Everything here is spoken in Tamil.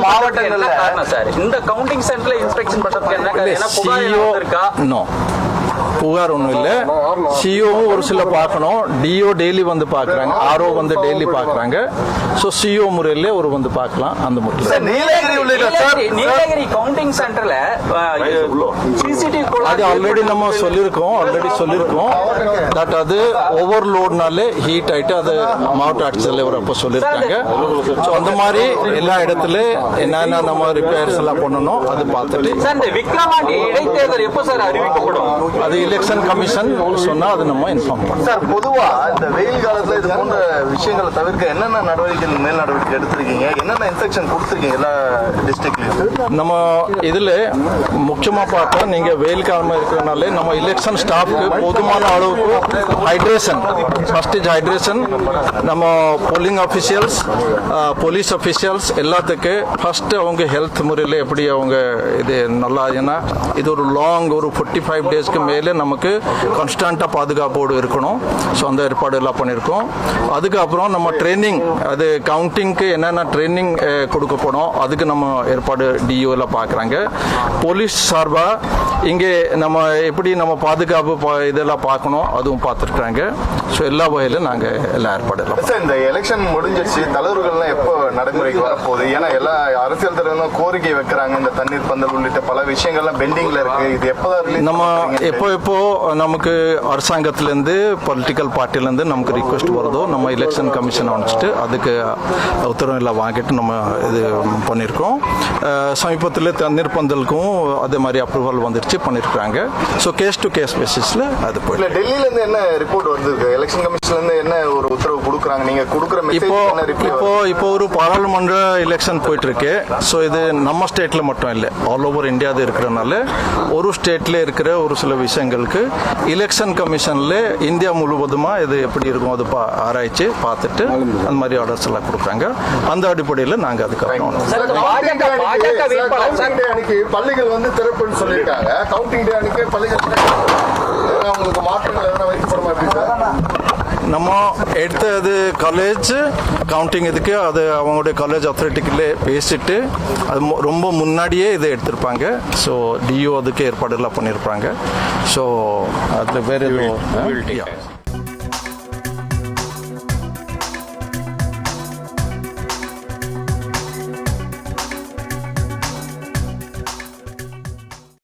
மாவட்டங்கள்ல சார் இந்த கவுண்டிங் சென்டர்ல இன்ஸ்பெக்ஷன் பண்றதுக்கு என்ன புகார் இருக்கா? நோ, புகார் ஒன்றும் இல்லை. சிஓவும் ஒரு சில பார்க்கணும், டிஓ டெய்லி வந்து பார்க்குறாங்க, ஆர்ஓ வந்து டெய்லி பார்க்குறாங்க. ஸோ சிஓ முறையிலே ஒரு வந்து பார்க்கலாம். அந்த முறையில் நீலகிரி கவுண்டிங் சென்டர்ல சிசிடிவி அது ஆல்ரெடி சொல்லியிருக்கோம் தட் அது ஓவர்லோட்னாலே ஹீட் ஆகிட்டு அது மாவட்ட ஆட்சித்தலைவர் அப்போ சொல்லியிருக்காங்க. ஸோ அந்த மாதிரி எல்லா இடத்துல என்னென்ன நம்ம ரிப்பேர்ஸ் எல்லாம் பண்ணணும் அது பார்த்துட்டு இடைத்தேர்தல் எப்போ சார் அறிவிக்கப்படும்? அது எலெக்ஷன் கமிஷன் சொன்னா அது நம்ம இன்ஃபார்ம் பண்ணோம். சார், பொதுவா இந்த வெயில் காலத்துல இது போன்ற விஷயங்களை தவிர்க்க என்னென்ன நடவடிக்கைகள் மேல் நடவடிக்கை எடுத்திருக்கீங்க, என்னென்ன இன்ஸ்ட்ரக்ஷன் கொடுத்துருக்கீங்க எல்லா டிஸ்ட்ரிக்ட்லயும்? நம்ம இதுல முக்கியமா பார்த்தா நீங்க வெயில் காலமா இருக்கிறனால நம்ம எலெக்ஷன் ஸ்டாஃப்க்கு போதுமான அளவுக்கு ஹைட்ரேஷன், ஃபர்ஸ்ட் இஸ் ஹைட்ரேஷன். நம்ம போலிங் அஃபிஷியல்ஸ், போலீஸ் அஃபிஷியல்ஸ் எல்லாத்துக்கு ஃபர்ஸ்ட் அவங்க ஹெல்த் முறையில் எப்படி அவங்க இது நல்லா, ஏன்னா இது ஒரு லாங் ஒரு 45 டேஸ்க்கு மேலே நமக்கு கான்ஸ்டன்ட்டாக பாதுகாப்போடு இருக்கணும். ஸோ அந்த ஏற்பாடு எல்லாம் பண்ணியிருக்கோம். அதுக்கப்புறம் நம்ம ட்ரைனிங், அது கவுண்டிங்க்கு என்னென்ன ட்ரைனிங் கொடுக்கப்படும் அதுக்கு நம்ம ஏற்பாடு டிஓ எல்லாம் பார்க்குறாங்க. போலீஸ் சார்பாக இங்கே நம்ம எப்படி நம்ம பாதுகாப்பு இதெல்லாம் பார்க்கணும் அதுவும் பார்த்துருக்குறாங்க. ஸோ எல்லா வகையிலும் நாங்கள் எல்லா ஏற்பாடு எல்லாம். சார், இந்த எலெக்ஷன் முடிஞ்சிருச்சு, தலைவர்கள்லாம் எப்போ நடைமுறைக்கு வரப்போகுது? ஏன்னா எல்லா அரசியல் தலைவர்களும் கோரிக்கை வைக்கிறாங்க, இந்த தண்ணீர் பந்தல் உள்ளிட்ட பல விஷயங்கள்லாம் பெண்டிங்ல இருக்கு. இது எப்போதான் நம்ம எப்போ நமக்கு அரசாங்கத்திலேருந்து பொலிட்டிக்கல் பார்ட்டிலேருந்து நமக்கு ரிக்வெஸ்ட் வருதோ நம்ம எலெக்ஷன் கமிஷன் அனுப்பிச்சிட்டு அதுக்கு உத்தரவு எல்லாம் வாங்கிட்டு நம்ம இது பண்ணியிருக்கோம். சமீபத்தில் தண்ணீர் பந்தலுக்கும் அதே மாதிரி அப்ரூவல் வந்துருச்சு, பண்ணியிருக்காங்க. ஸோ கேஸ் டு கேஸ் பேசிஸில் அது போயிட்டு. டெல்லியிலேருந்து என்ன ரிப்போர்ட் வருது? எலெக்ஷன் கமிஷன்லேருந்து என்ன ஒரு உத்தரவு கொடுக்குறாங்க? நீங்கள் கொடுக்குற இப்போ ஒரு பாராளுமன்ற எலெக்ஷன் போயிட்டு இருக்கு. ஸோ இது நம்ம ஸ்டேட்டில் மட்டும் இல்லை, ஆல் ஓவர் இந்தியாவில் இருக்கிறனால ஒரு ஸ்டேட்டில் இருக்கிற ஒரு சில விஷயங்களுக்கு எலெக்ஷன் கமிஷன்ல இந்தியா முழுவதுமா இது எப்படி இருக்கும் அது ஆராய்ச்சி பார்த்துட்டு அந்த மாதிரி ஆர்டர்ஸ் எல்லாம் கொடுக்குறாங்க. அந்த அடிப்படையில் நாங்கள் அதுக்காக பள்ளிகள் வந்து திறப்புன்னு சொல்லியிருக்காங்க. கவுண்டிங் டே அன்னைக்கு பள்ளிகள் உங்களுக்கு மாற்றங்கள் எதனா வைக்கப்படும் அப்படின்னா நம்ம எடுத்தது காலேஜ் கவுண்டிங் இதுக்கு அது அவங்களுடைய காலேஜ் அத்தாரிட்டிக்கிலே பேசிட்டு அது ரொம்ப முன்னாடியே இதை எடுத்திருப்பாங்க. ஸோ டிஓ அதுக்கு ஏற்பாடுலாம் பண்ணியிருப்பாங்க. ஸோ அதில் வேறு எதுவும்